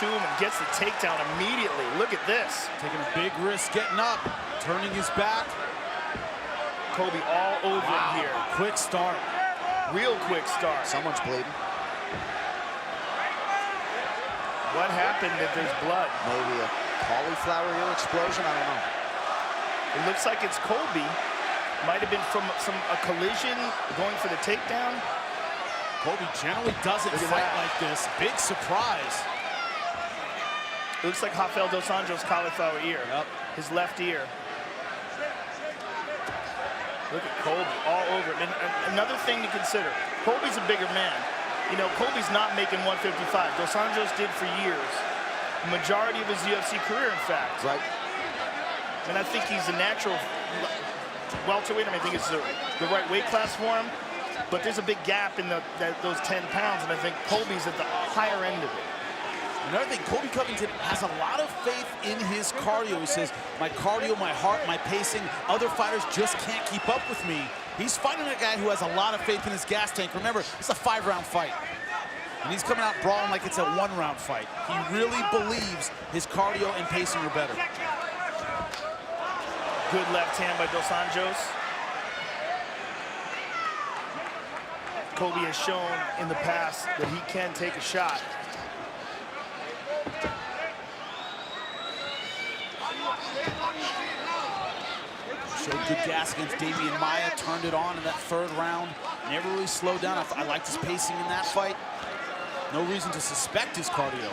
to him and gets the takedown immediately. Look at this. Taking a big risk, getting up, turning his back. Colby all over him here. Quick start. Real quick start. Someone's bleeding. What happened if there's blood? Maybe a cauliflower ear explosion, I don't know. It looks like it's Colby. Might have been from a collision going for the takedown. Colby generally doesn't fight like this. Big surprise. It looks like Rafael dos Anjos' cauliflower ear. Yep. His left ear. Look at Colby all over him. And another thing to consider, Colby's a bigger man. You know, Colby's not making 155. Dos Anjos did for years. The majority of his UFC career, in fact. Right. And I think he's a natural welterweight. I mean, I think it's the right weight class for him. But there's a big gap in those 10 pounds, and I think Colby's at the higher end of it. Another thing, Colby Conveyton has a lot of faith in his cardio. He says, my cardio, my heart, my pacing, other fighters just can't keep up with me. He's fighting a guy who has a lot of faith in his gas tank. Remember, it's a 5-round fight. And he's coming out brawling like it's a 1-round fight. He really believes his cardio and pacing are better. Good left hand by Dos Anjos. Colby has shown in the past that he can take a shot. Showed good gas against Damian Maia, turned it on in that 3rd round. Never really slowed down. I liked his pacing in that fight. No reason to suspect his cardio.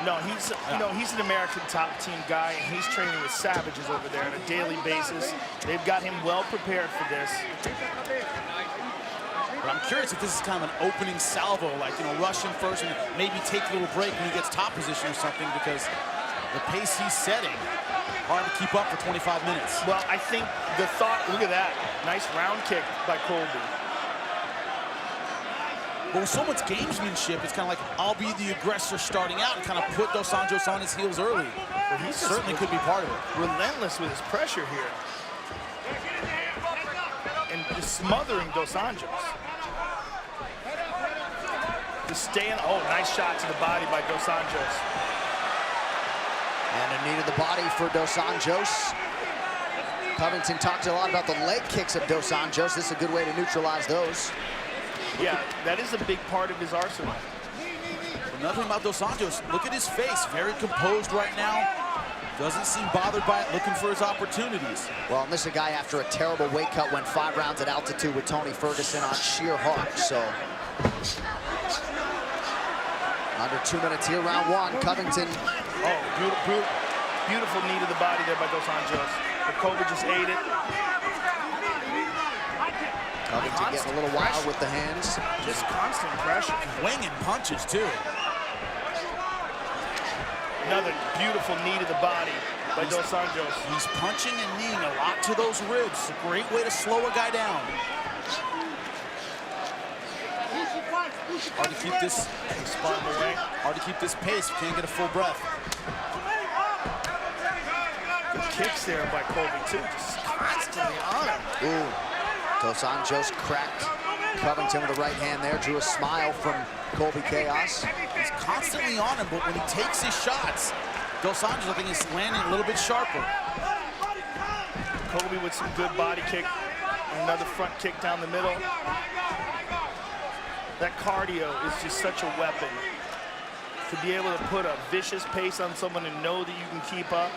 No, he's an American top team guy, and he's training with savages over there on a daily basis. They've got him well prepared for this. But I'm curious if this is kind of an opening salvo, like, you know, rush in first and maybe take a little break when he gets top position or something, because the pace he's setting, hard to keep up for 25 minutes. Well, I think the thought, look at that. Nice round kick by Colby. But with so much gamesmanship, it's kind of like, I'll be the aggressor starting out and kind of put Dos Anjos on his heels early. Well, he certainly could be part of it. Relentless with his pressure here. And just smothering Dos Anjos. Just staying, oh, nice shot to the body by Dos Anjos. And a knee to the body for Dos Anjos. Conveyton talked a lot about the leg kicks of Dos Anjos. This is a good way to neutralize those. Yeah, that is a big part of his arsenal. Another thing about Dos Anjos, look at his face. Very composed right now. Doesn't seem bothered by it, looking for his opportunities. Well, and this is a guy after a terrible weight cut, went 5 rounds at altitude with Tony Ferguson on sheer heart, so. Under 2 minutes here, round 1, Conveyton. Oh, beautiful knee to the body there by Dos Anjos. But Colby just ate it. Conveyton getting a little wild with the hands. Just constant pressure. Winging punches, too. Another beautiful knee to the body by Dos Anjos. He's punching and kneeing a lot to those ribs. A great way to slow a guy down. Hard to keep this hard to keep this pace. You can't get a full breath. Good kicks there by Colby too. Just constantly on him. Ooh. Dos Anjos cracked Conveyton with the right hand there. Drew a smile from Colby Chaos. He's constantly on him, but when he takes his shots, Dos Anjos, I think, is landing a little bit sharper. Colby with some good body kick. Another front kick down the middle. That cardio is just such a weapon. To be able to put a vicious pace on someone and know that you can keep up.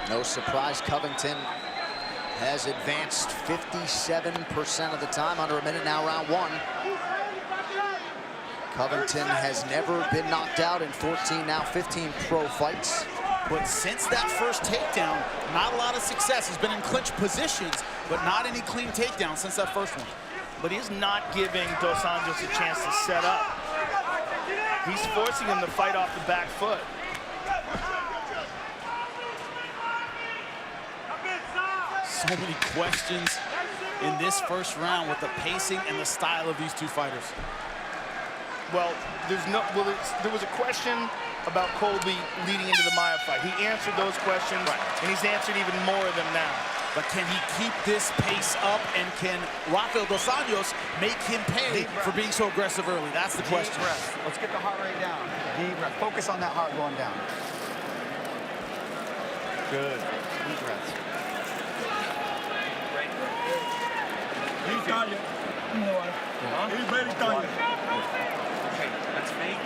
No surprise, Conveyton has advanced 57% of the time, under a minute now, round 1. Conveyton has never been knocked out in 14, now 15 pro fights. But since that first takedown, not a lot of success. He's been in clinch positions, but not any clean takedowns since that first one. But he's not giving Dos Anjos a chance to set up. He's forcing him to fight off the back foot. So many questions in this first round with the pacing and the style of these two fighters. Well, there was a question about Colby leading into the Maia fight. He answered those questions, and he's answered even more of them now. But can he keep this pace up, and can Rafael dos Anjos make him pay for being so aggressive early? That's the question. Deep breath. Let's get the heart rate down. Deep breath. Focus on that heart going down. Good. Deep breaths. He's tired. He's very tired. Okay, that's fake.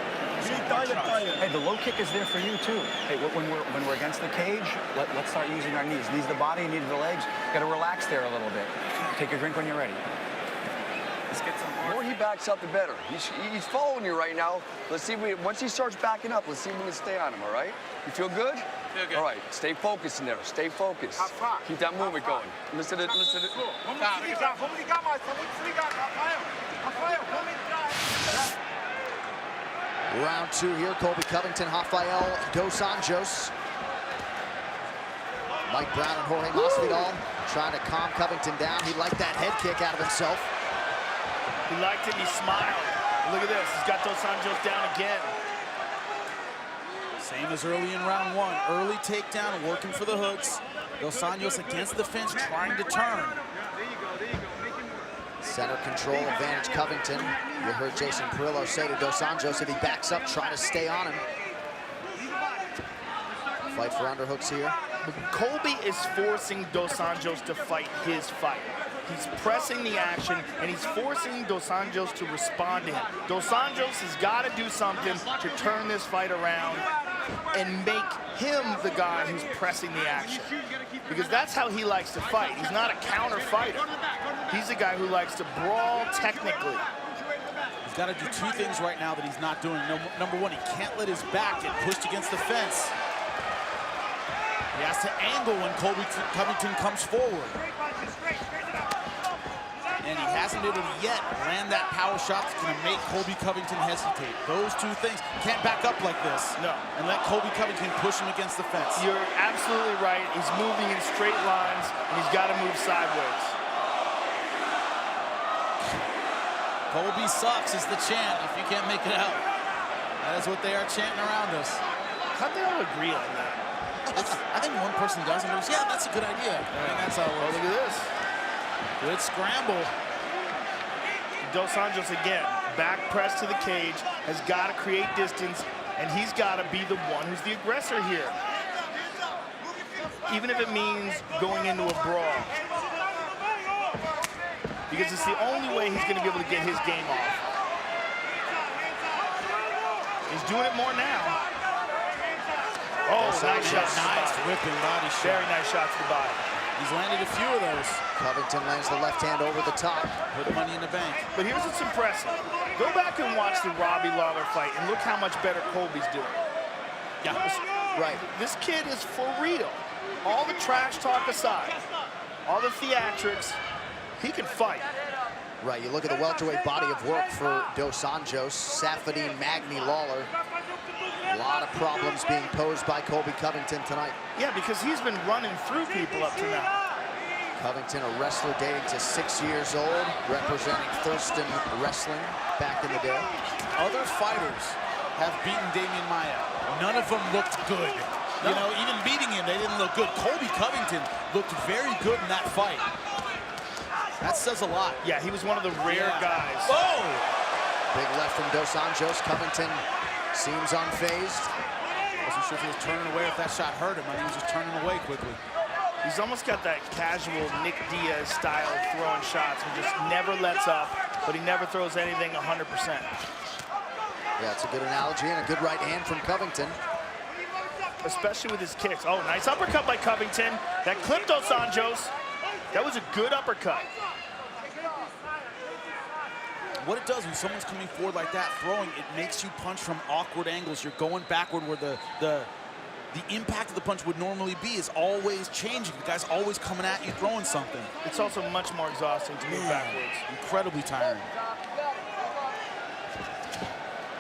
He's tired. Hey, the low kick is there for you too. Hey, when we're against the cage, let's start using our knees. Knees the body, knees the legs. Got to relax there a little bit. Take a drink when you're ready. Let's get some The more he backs up, the better. He's following you right now. Let's see if once he starts backing up, let's see if we can stay on him, all right? You feel good? Feel good. All right, stay focused in there. Stay focused. Keep that movement going. Listen to it. Round two here, Colby Conveyton, Rafael dos Anjos. Mike Brown and Jorge Masvidal trying to calm Covington down. He liked that head kick out of himself. He liked it, and he smiled. Look at this, he's got Dos Anjos down again. Same as early in round one. Early takedown, working for the hooks. Dos Anjos against the fence, trying to turn. Center control advantage, Covington. You heard Jason Perillo say to Dos Anjos, if he backs up, try to stay on him. Fight for underhooks here. Colby is forcing Dos Anjos to fight his fight. He's pressing the action, and he's forcing Dos Anjos to respond to him. Dos Anjos has got to do something to turn this fight around and make him the guy who's pressing the action. Because that's how he likes to fight. He's not a counter fighter. He's a guy who likes to brawl technically. He's got to do two things right now that he's not doing. Number one, he can't let his back get pushed against the fence. He has to angle when Colby Conveyton comes forward. And he hasn't been able to yet land that power shot that's going to make Colby Conveyton hesitate. Those two things. Can't back up like this. No. And let Colby Conveyton push him against the fence. You're absolutely right. He's moving in straight lines, and he's got to move sideways. Colby sucks is the chant if you can't make it out. That is what they are chanting around us. How'd they all agree on that? I think one person does and goes, yeah, that's a good idea. I think that's how it Oh, works. look at this. Good scramble. Dos Anjos again, back press to the cage, has got to create distance, and he's got to be the one who's the aggressor here. Even if it means going into a brawl. Because it's the only way he's going to be able to get his game off. He's doing it more now. Oh, nice shot. Nice whipping body shot. Very nice shot to the body. He's landed a few of those. Covington lands the left hand over the top. Put money in the bank. But here's what's impressive. Go back and watch the Robbie Lawler fight and look how much better Colby's doing. Yeah. Right. This kid is for real. All the trash talk aside, all the theatrics, he can fight. Right, you look at the welterweight body of work for Dos Anjos, Safadine, Magny, Lawler. A lot of problems being posed by Colby Conveyton tonight. Yeah, because he's been running through people up to now. Covington, a wrestler dating to 6 years old, representing Thurston Wrestling back in the day. Other fighters have beaten Damian Maia. None of them looked good. You know, even beating him, they didn't look good. Colby Conveyton looked very good in that fight. That says a lot. Yeah, he was one of the rare guys. Oh! Big left from Dos Anjos. Covington seems unfazed. Wasn't sure if he was turning away, if that shot hurt him. I think he was just turning away quickly. He's almost got that casual Nick Diaz style of throwing shots. He just never lets up, but he never throws anything 100%. Yeah, it's a good analogy and a good right hand from Covington. Especially with his kicks. Oh, nice uppercut by Covington. That clipped Dos Anjos. That was a good uppercut. What it does when someone's coming forward like that, throwing, it makes you punch from awkward angles. You're going backward where the impact of the punch would normally be is always changing. The guy's always coming at you, throwing something. It's also much more exhausting to move backwards. Incredibly tiring.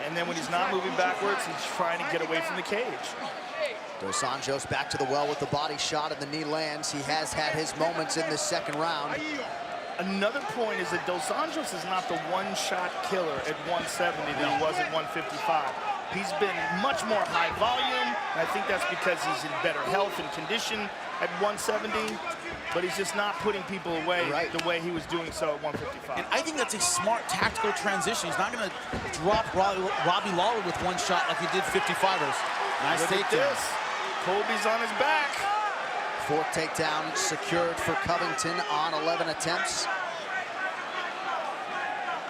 And then when he's not moving backwards, he's trying to get away from the cage. Dos Anjos back to the well with the body shot and the knee lands. He has had his moments in this second round. Another point is that Dos Anjos is not the one-shot killer at 170 that he was at 155. He's been much more high volume, and I think that's because he's in better health and condition at 170. but he's just not putting people away the way he was doing so at 155. And I think that's a smart tactical transition. He's not going to drop Robbie Lawler with one shot like he did 55ers. Nice takedown. Colby's on his back. Fourth takedown secured for Covington on 11 attempts.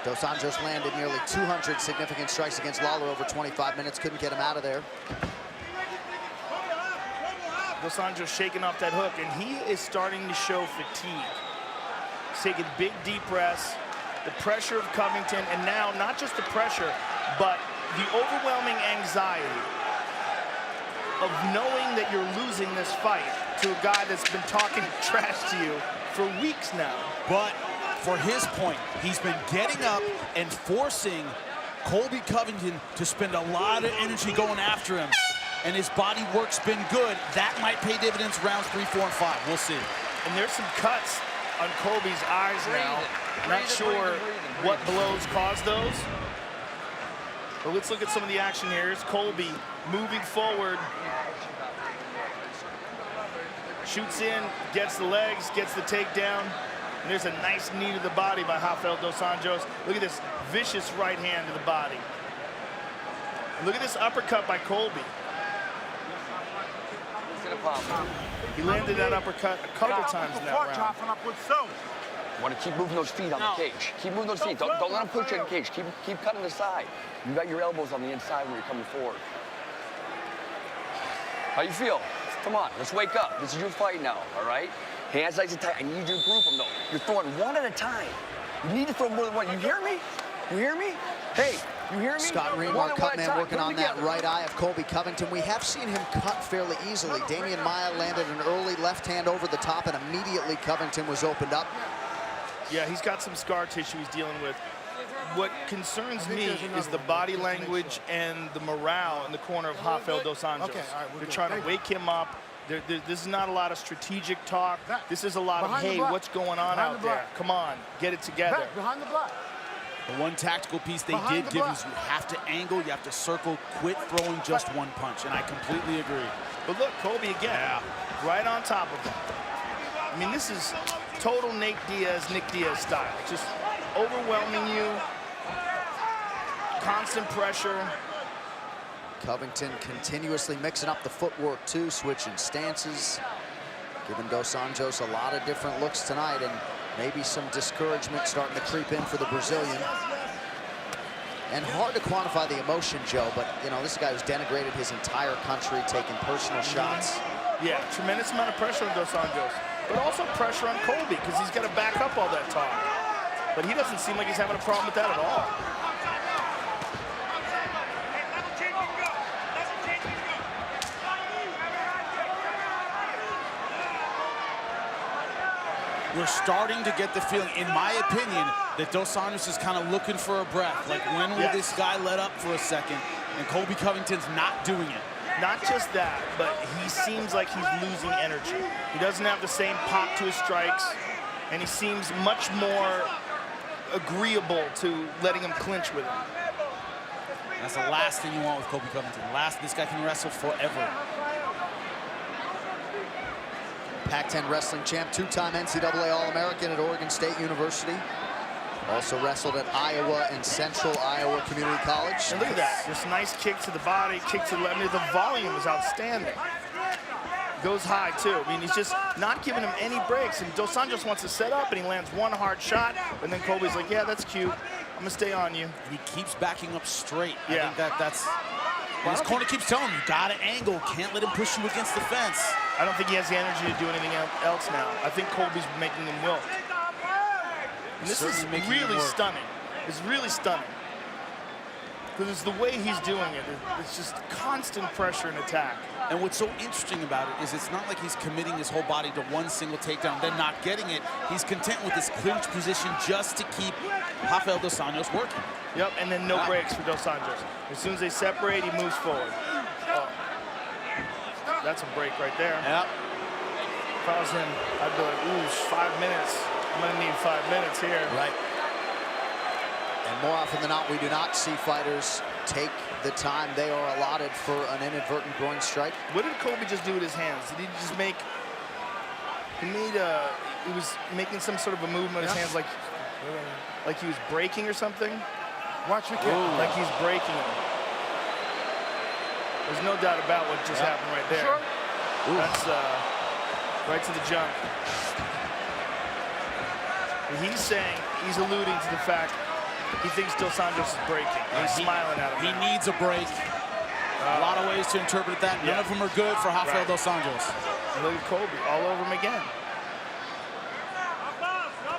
Dos Anjos landed nearly 200 significant strikes against Lawler over 25 minutes. Couldn't get him out of there. Dos Anjos shaking off that hook, and he is starting to show fatigue. He's taking big, deep breaths. The pressure of Covington, and now not just the pressure, but the overwhelming anxiety of knowing that you're losing this fight to a guy that's been talking trash to you for weeks now. But for his point, he's been getting up and forcing Colby Covington to spend a lot of energy going after him. And his body work's been good. That might pay dividends rounds 3, 4, and 5. We'll see. And there's some cuts on Colby's eyes now. Not sure what blows caused those. But let's look at some of the action here. Here's Colby moving forward. Shoots in, gets the legs, gets the takedown. And there's a nice knee to the body by Rafael Dos Anjos. Look at this vicious right hand to the body. And look at this uppercut by Colby. He landed that uppercut a couple times in that round. You want to keep moving those feet on the cage. Keep moving those feet. Don't let them push you in the cage. Keep cutting the side. You got your elbows on the inside when you're coming forward. How you feel? Come on, let's wake up. This is your fight now, all right? Hands nice and tight. I need you to group them, though. You're throwing one at a time. You need to throw more than one. You hear me? You hear me? Hey, you hear me? Scott Reamar, Cutman, working on that right eye of Colby Covington. We have seen him cut fairly easily. Damian Maia landed an early left hand over the top, and immediately Covington was opened up. Yeah, he's got some scar tissue he's dealing with. What concerns me is the body language and the morale in the corner of Rafael Dos Anjos. They're trying to wake him up. This is not a lot of strategic talk. This is a lot of, hey, what's going on out there? Come on, get it together. Behind the block. The one tactical piece they did give is you have to angle, you have to circle, quit throwing just one punch, and I completely agree. But look, Colby again, right on top of him. I mean, this is total Nick Diaz style. Just overwhelming you, constant pressure. Covington continuously mixing up the footwork too, switching stances, giving Dos Anjos a lot of different looks tonight, and maybe some discouragement starting to creep in for the Brazilian. And hard to quantify the emotion, Joe, but you know, this is a guy who's denigrated his entire country, taking personal shots. Yeah, tremendous amount of pressure on Dos Anjos, but also pressure on Colby because he's got to back up all that talk. But he doesn't seem like he's having a problem with that at all. We're starting to get the feeling, in my opinion, that Dos Anjos is kind of looking for a breath. Like, when will this guy let up for a second? And Colby Covington's not doing it. Not just that, but he seems like he's losing energy. He doesn't have the same pop to his strikes, and he seems much more agreeable to letting him clinch with him. That's the last thing you want with Colby Covington. This guy can wrestle forever. Pac-10 wrestling champ, two-time NCAA All-American at Oregon State University. Also wrestled at Iowa and Central Iowa Community College. And look at that, this nice kick to the body, kick to the left. I mean, the volume is outstanding. Goes high, too. I mean, he's just not giving him any breaks. And Dos Anjos wants to set up, and he lands one hard shot. And then Colby's like, yeah, that's cute. I'm going to stay on you. And he keeps backing up straight. Yeah. I think that's... His corner keeps telling him, you got to angle. Can't let him push you against the fence. I don't think he has the energy to do anything else now. I think Colby's making him wilt. And this is really stunning. It's really stunning. Because it's the way he's doing it. It's just constant pressure and attack. And what's so interesting about it is it's not like he's committing his whole body to one single takedown, then not getting it. He's content with his clinch position just to keep Rafael Dos Anjos working. Yep, and then no breaks for Dos Anjos. As soon as they separate, he moves forward. Oh. That's a break right there. Yep. If I was him, I'd be like, ooh, 5 minutes. I'm gonna need 5 minutes here. Right. And more often than not, we do not see fighters take the time they are allotted for an inadvertent groin strike. What did Colby just do with his hands? Did he just make He was making some sort of a movement with his hands like he was breaking or something. Watch your kick. Like he's breaking him. There's no doubt about what just happened right there. That's right to the jump. He's saying, he's alluding to the fact he thinks Dos Anjos is breaking. He's smiling at him. He needs a break. A lot of ways to interpret that. None of them are good for Rafael Dos Anjos. Look at Colby, all over him again.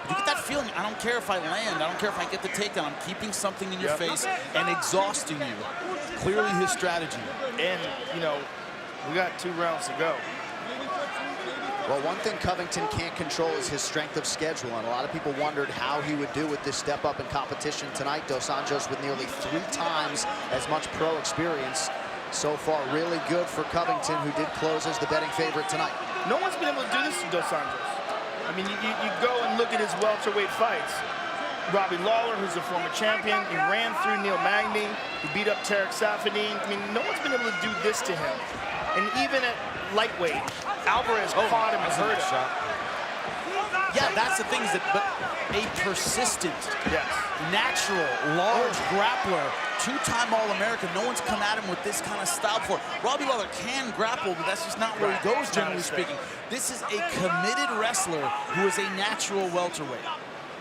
You get that feeling, I don't care if I land, I don't care if I get the takedown, I'm keeping something in your face and exhausting you. Clearly his strategy. And, you know, we got 2 rounds to go. Well, one thing Covington can't control is his strength of schedule, and a lot of people wondered how he would do with this step up in competition tonight. Dos Anjos with nearly 3 times as much pro experience. So far, really good for Covington, who did close as the betting favorite tonight. No one's been able to do this to Dos Anjos. I mean, you go and look at his welterweight fights. Robbie Lawler, who's a former champion, he ran through Neil Magny, he beat up Tarek Safadine. I mean, no one's been able to do this to him. And even at lightweight, Alvarez caught him and hurt him. Yeah, that's the thing, is that but a persistent, Yes. natural, large grappler, 2-time All-American. No one's come at him with this kind of style before. Robbie Lawler can grapple, but that's just not where he goes, generally speaking. This is a committed wrestler who is a natural welterweight.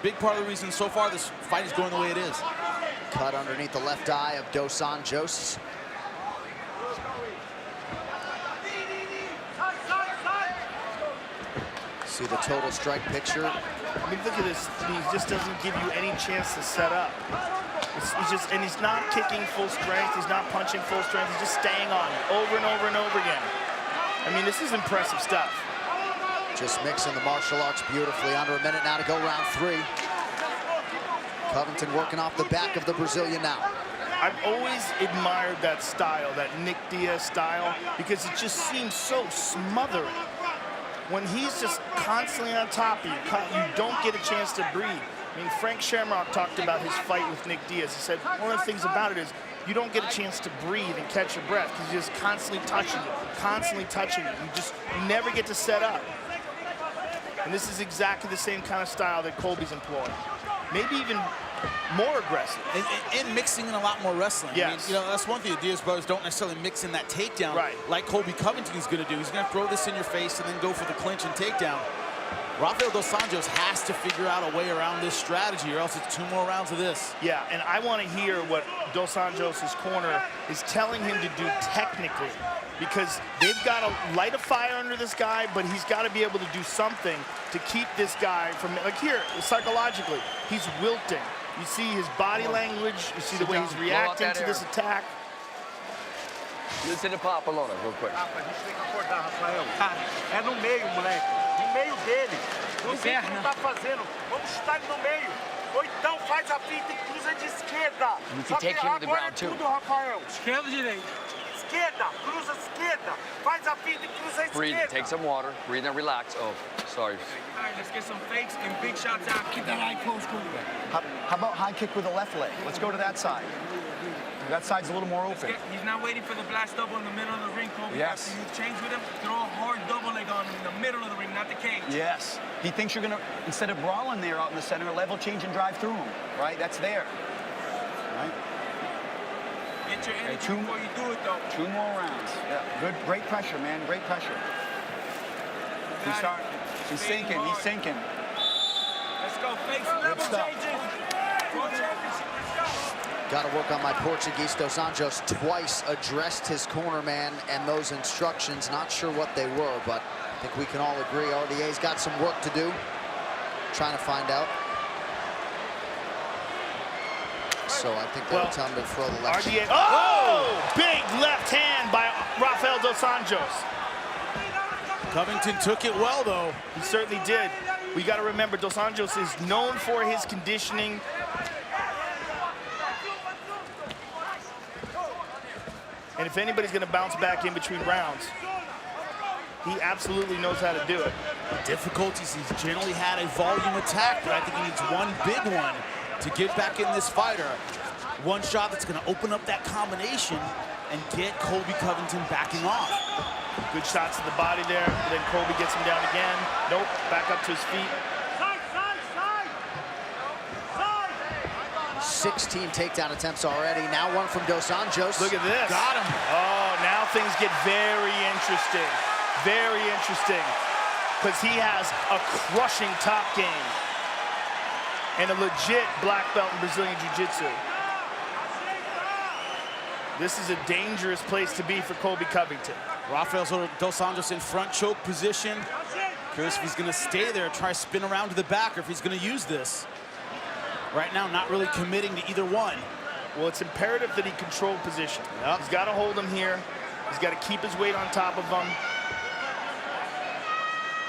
Big part of the reason so far this fight is going the way it is. Cut underneath the left eye of Dos Anjos. See the total strike picture. I mean, look at this. He just doesn't give you any chance to set up. And he's not kicking full strength. He's not punching full strength. He's just staying on it over and over and over again. I mean, this is impressive stuff. Just mixing the martial arts beautifully. Under a minute now to go, round 3. Covington working off the back of the Brazilian now. I've always admired that style, that Nick Diaz style, because it just seems so smothering. When he's just constantly on top of you, you don't get a chance to breathe. I mean, Frank Shamrock talked about his fight with Nick Diaz. He said one of the things about it is you don't get a chance to breathe and catch your breath because he's just constantly touching you, constantly touching you. You never get to set up. And this is exactly the same kind of style that Colby's employing. Maybe even more aggressive. And mixing in a lot more wrestling. Yes. I mean, you know, that's one thing the Diaz brothers don't necessarily mix in that takedown like Colby Covington's going to do. He's going to throw this in your face and then go for the clinch and takedown. Rafael Dos Anjos has to figure out a way around this strategy, or else it's 2 more rounds of this. Yeah, and I want to hear what Dos Anjos' corner is telling him to do technically, because they've got to light a fire under this guy, but he's got to be able to do something to keep this guy from, like here, psychologically, he's wilting. You see his body language, you see the way he's reacting to this attack. Listen to Papa Lona real quick. Rafa, a gente tem que acordar, Rafael. É no meio, moleque. No meio dele. Não sei o que ele tá fazendo. Vamos chutar ele no meio. Ou então faz a finta e cruza de esquerda. You can take him to the ground too. Tudo, Rafael. Esquerda ou direita? Esquerda. Cruza a esquerda. Faz a finta e cruza a esquerda. Breathe, take some water. Breathe and relax. Oh, sorry. All right, let's get some fakes and big shots out. Keep that eye close, Colby. How about high kick with the left leg? Let's go to that side. That side's a little more open. He's not waiting for the blast double in the middle of the ring, Colby. Yes. After you change with him, throw a hard double leg on him in the middle of the ring, not the cage. Yes. He thinks you're going to, instead of brawling there out in the center, level change and drive through him. Right? That's there. Right? Get your energy before you do it, though. 2 more rounds. Yeah. Good. Great pressure, man. Great pressure. He's sinking. He's sinking. Let's go. Face level changes. World championship. Let's go. Got to work on my Portuguese. Dos Anjos twice addressed his corner man and those instructions. Not sure what they were, but I think we can all agree RDA's got some work to do. Trying to find out. So I think they'll tell him to throw the left. RDA. Oh! Big left hand by Rafael Dos Anjos. Covington took it well, though. He certainly did. We got to remember, Dos Anjos is known for his conditioning. And if anybody's going to bounce back in between rounds, he absolutely knows how to do it. Difficulties, he's generally had a volume attack, but I think he needs one big one to get back in this fighter. One shot that's going to open up that combination and get Colby Conveyton backing off. Good shots to the body there. Then Colby gets him down again. Nope, back up to his feet. 16 takedown attempts already. Now one from Dos Anjos. Look at this. Got him. Oh, now things get very interesting. Very interesting. Because he has a crushing top game. And a legit black belt in Brazilian Jiu-Jitsu. This is a dangerous place to be for Colby Conveyton. Rafael Dos Anjos in front choke position. Curious if he's going to stay there, try to spin around to the back, or if he's going to use this. Right now, not really committing to either one. Well, it's imperative that he control position. Yep. He's got to hold him here. He's got to keep his weight on top of him.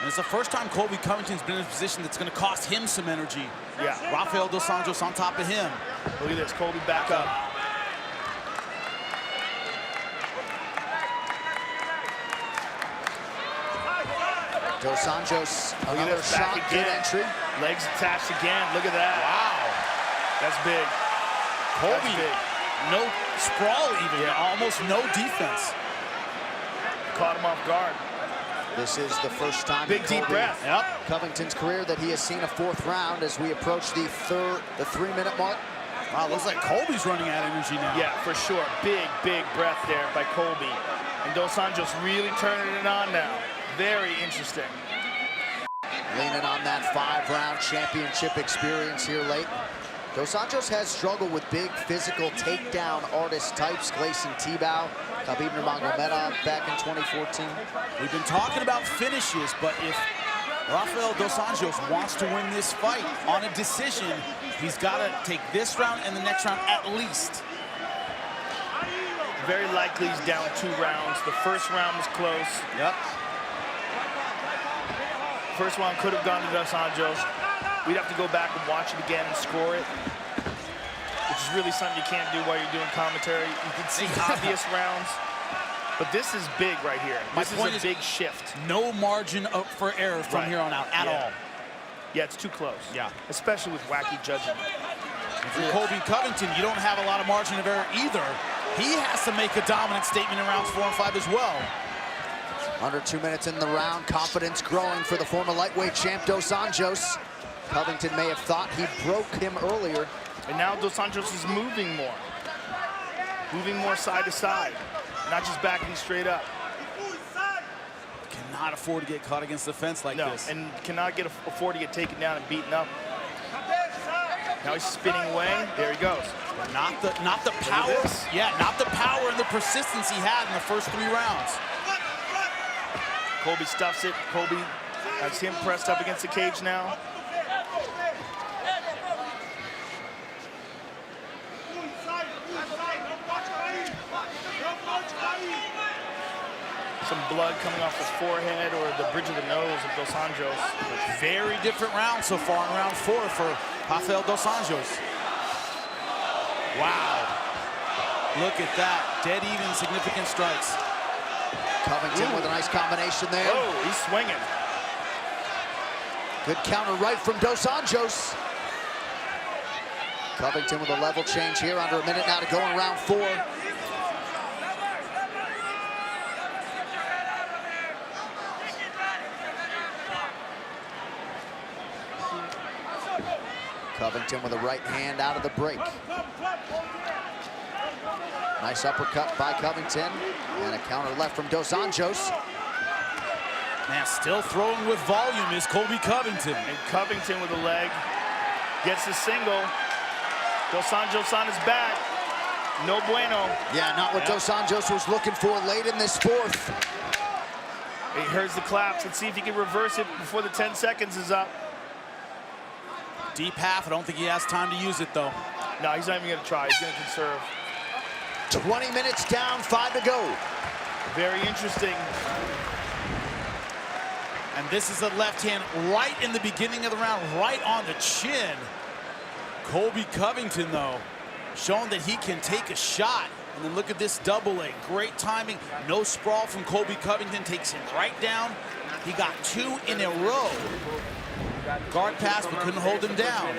And it's the first time Colby Conveyton's been in a position that's going to cost him some energy. Yeah. Rafael Dos Anjos on top of him. Look at this, Colby back up. Dos Anjos, Look at another this, back shot, good again. entry. Legs attached again, look at that. Wow. That's big. Colby, That's big. no sprawl even, almost no defense. Caught him off guard. This is the first time Big in deep Colby breath. Yep. Covington's career that he has seen a fourth round as we approach the 3-minute mark. Wow, looks like Colby's running out of energy now. Yeah, for sure. Big, big breath there by Colby. And Dos Anjos really turning it on now. Very interesting. Leaning on that 5-round championship experience here late. Dos Anjos has struggled with big physical takedown artist types. Gleison Tibau, Khabib Nurmagomedov back in 2014. We've been talking about finishes, but if Rafael Dos Anjos wants to win this fight on a decision, he's got to take this round and the next round at least. Very likely he's down 2 rounds. The first round was close. Yep. First one could have gone to Dos Anjos. We'd have to go back and watch it again and score it, which is really something you can't do while you're doing commentary. You can see obvious rounds, but this is big right here. This is a big shift. No margin up for error from here on out at all. Yeah, it's too close. Yeah. Especially with wacky judging. And for Colby Conveyton, you don't have a lot of margin of error either. He has to make a dominant statement in rounds 4 and 5 as well. Under 2 minutes in the round, confidence growing for the former lightweight champ Dos Anjos. Covington may have thought he broke him earlier. And now Dos Anjos is moving more. Moving more side to side, not just backing straight up. Cannot afford to get caught against the fence like this. And cannot afford to get taken down and beaten up. Now he's spinning away. There he goes. Not the power. Yeah, not the power and the persistence he had in the first 3 rounds. Colby stuffs it. Colby has him pressed up against the cage now. Some blood coming off his forehead or the bridge of the nose of Dos Anjos. Very different round so far in round 4 for Rafael Dos Anjos. Wow. Look at that. Dead even, significant strikes. Covington with a nice combination there. Oh, he's swinging. Good counter right from Dos Anjos. Covington with a level change here. Under a minute now to go in round 4. Covington with a right hand out of the break. Nice uppercut by Covington. And a counter left from Dos Anjos. Man, still throwing with volume is Colby Conveyton. And Covington with a leg. Gets the single. Dos Anjos on his back. No bueno. Yeah, not what Dos Anjos was looking for late in this 4th. He hears the claps. Let's see if he can reverse it before the 10 seconds is up. Deep half. I don't think he has time to use it, though. No, he's not even going to try. He's going to conserve. 20 minutes down, 5 to go. Very interesting. And this is a left hand right in the beginning of the round, right on the chin. Colby Conveyton, though, showing that he can take a shot. And then look at this double leg. Great timing. No sprawl from Colby Conveyton. Takes him right down. He got 2 in a row. Guard pass, but couldn't hold him down.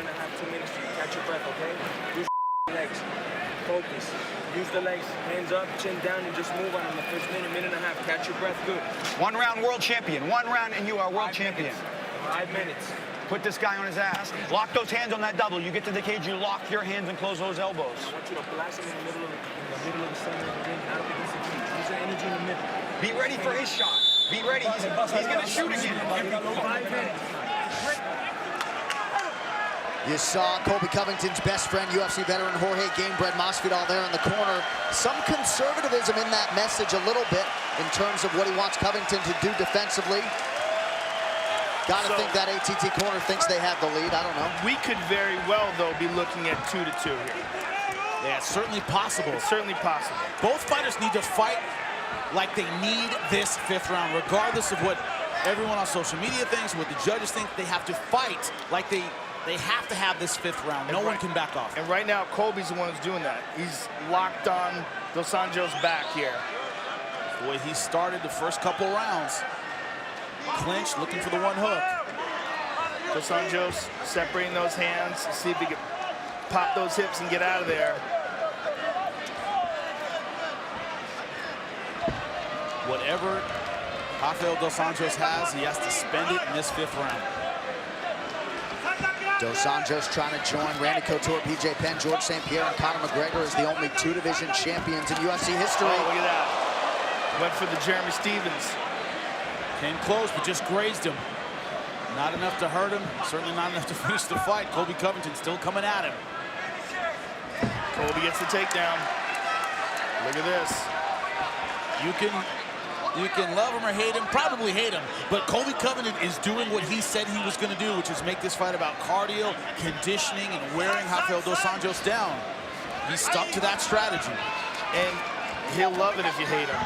focus. Use the legs, hands up, chin down, and just move on in the first minute, minute and a half. Catch your breath good. 1 round world champion. 1 round and you are world champion. 5 minutes. Put this guy on his ass. Lock those hands on that double. You get to the cage, you lock your hands and close those elbows. I want you to blast him in the middle of the center of the ring, out against the cage. Use your energy in the middle. Be ready for his shot. Be ready. He's going to shoot again. 5 minutes. You saw Colby Covington's best friend, UFC veteran Jorge Gamebred Masvidal there in the corner. Some conservatism in that message a little bit in terms of what he wants Covington to do defensively. Gotta think that ATT corner thinks they have the lead. I don't know. We could very well, though, be looking at 2-2 here. Yeah, it's certainly possible. It's certainly possible. Both fighters need to fight like they need this 5th round, regardless of what everyone on social media thinks, what the judges think. They have to fight like they have to have this 5th round. No one can back off. And right now, Colby's the one who's doing that. He's locked on Dos Anjos' back here. The way he started the first couple rounds. Clinch, looking for the 1 hook. Dos Anjos separating those hands, see if he can pop those hips and get out of there. Whatever Rafael Dos Anjos has, he has to spend it in this 5th round. Dos Anjos trying to join Randy Couture, BJ Penn, George St. Pierre, and Conor McGregor as the only 2-division champions in UFC history. Oh, look at that. Went for the Jeremy Stevens. Came close, but just grazed him. Not enough to hurt him, certainly not enough to finish the fight. Colby Covington still coming at him. Colby gets the takedown. Look at this. You can love him or hate him, probably hate him, but Colby Covington is doing what he said he was going to do, which is make this fight about cardio, conditioning, and wearing Rafael Dos Anjos down. He stuck to that strategy. And he'll love it if you hate him.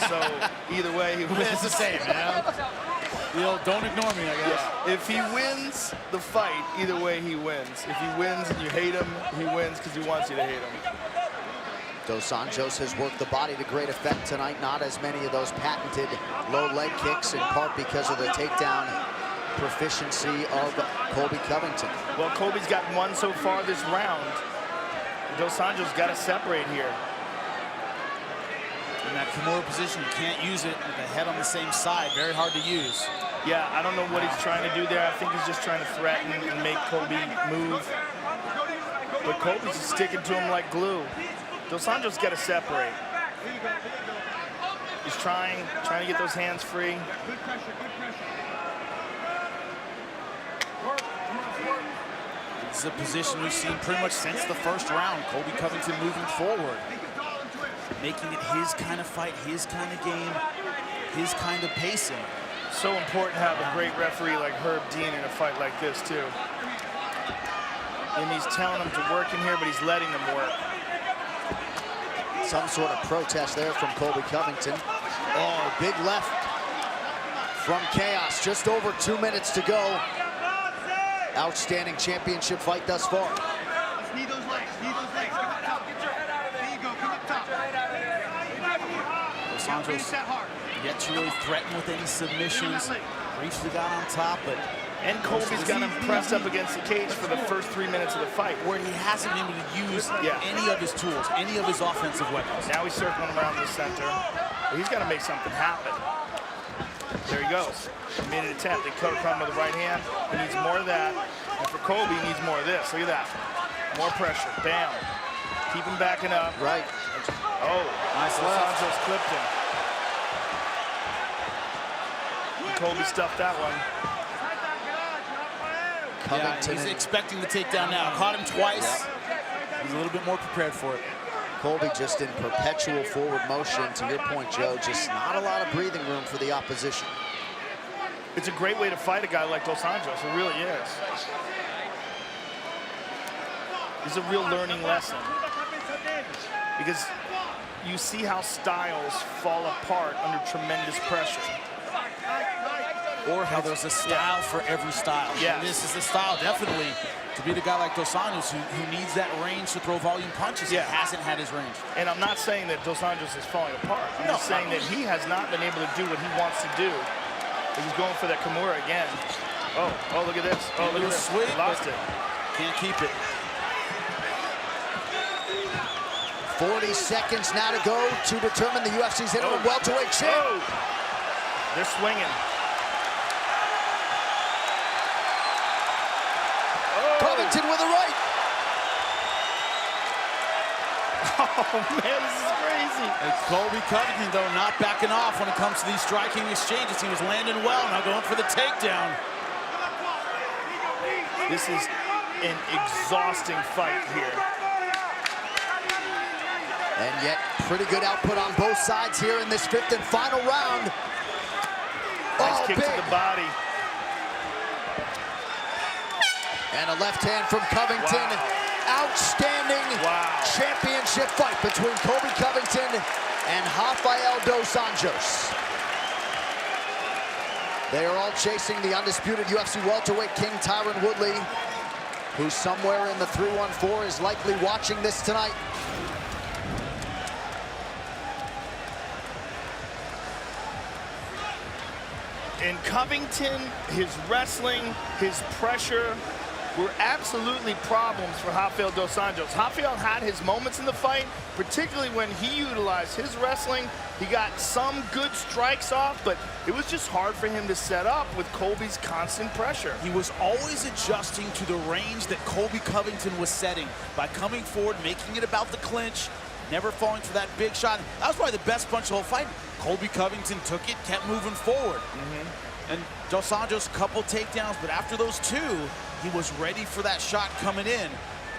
So either way, he wins. It's the same, man. You know, don't ignore me, I guess. Yeah. If he wins the fight, either way he wins. If he wins and you hate him, he wins because he wants you to hate him. Dos Anjos has worked the body to great effect tonight. Not as many of those patented low leg kicks, in part because of the takedown proficiency of Colby Covington. Well, Colby's got 1 so far this round. Dos Anjos got to separate here. In that Kimura position, you can't use it with the head on the same side. Very hard to use. Yeah, I don't know what he's trying to do there. I think he's just trying to threaten and make Colby move. But Colby's just sticking to him like glue. Dos Anjos got to separate. He's trying to get those hands free. This is a position we've seen pretty much since the 1st round. Colby Covington moving forward, making it his kind of fight, his kind of game, his kind of pacing. So important to have a great referee like Herb Dean in a fight like this, too. And he's telling him to work in here, but he's letting them work. Some sort of protest there from Colby Covington. Oh, big left from Chaos. Just over 2 minutes to go. Outstanding championship fight thus far. Knee those legs. Knee those legs. Come up top. Get your head out of there. There you go. Come up top. Dos Anjos yet to really threaten with any submissions. Briefly got on top, but... And Colby's got him pressed up against the cage for the first 3 minutes of the fight. Where he hasn't been able to use any of his tools, any of his offensive weapons. Now he's circling around the center. He's got to make something happen. There he goes. He made an attempt. They cut across with the right hand. He needs more of that. And for Colby, he needs more of this. Look at that. More pressure. Bam. Keep him backing up. Right. Oh, nice left. Santos clipped him. And Colby stuffed that one. Covington, he's expecting the takedown now. Caught him twice. He's a little bit more prepared for it. Colby just in perpetual forward motion. To your point, Joe, just not a lot of breathing room for the opposition. It's a great way to fight a guy like Dos Anjos. It really is. It's a real learning lesson. Because you see how styles fall apart under tremendous pressure. Or how there's a style for every style. Yeah. And this is the style, definitely, to be the guy like Dos Anjos who needs that range to throw volume punches. Yeah. He hasn't had his range. And I'm not saying that Dos Anjos is falling apart. I'm just saying that he has not been able to do what he wants to do. He's going for that Kimura again. Oh, look at this. Oh, look at this. Sweet, Lost it. Can't keep it. 40 seconds now to go to determine the UFC's interim welterweight champ. Oh. They're swinging. Covington with a right. Oh, man, this is crazy. And Colby Conveyton, though, not backing off when it comes to these striking exchanges. He was landing well, now going for the takedown. This is an exhausting fight here. And yet, pretty good output on both sides here in this fifth and final round. Nice kick big. to the body. And a left hand from Covington. Wow. Outstanding championship fight between Colby Conveyton and Rafael dos Anjos. They are all chasing the undisputed UFC welterweight king Tyron Woodley, who somewhere in the 314 is likely watching this tonight. In Covington, his wrestling, his pressure were absolutely problems for Rafael dos Anjos. Rafael had his moments in the fight, particularly when he utilized his wrestling. He got some good strikes off, but it was just hard for him to set up with Colby's constant pressure. He was always adjusting to the range that Colby Conveyton was setting by coming forward, making it about the clinch, never falling for that big shot. That was probably the best punch of the whole fight. Colby Conveyton took it, kept moving forward. And dos Anjos, a couple takedowns, but after those two, he was ready for that shot coming in.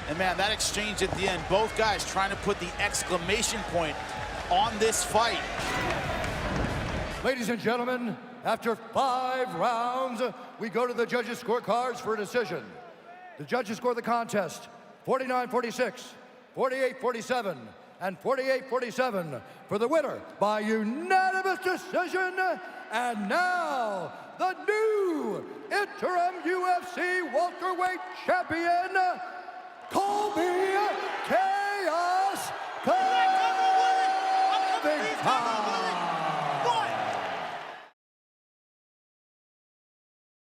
And man, that exchange at the end, both guys trying to put the exclamation point on this fight. Ladies and gentlemen, after 5 rounds, we go to the judges' scorecards for a decision. The judges score the contest 49-46, 48-47, and 48-47 for the winner by unanimous decision. And now, the new interim UFC welterweight champion, Colby "Chaos" Conveyton.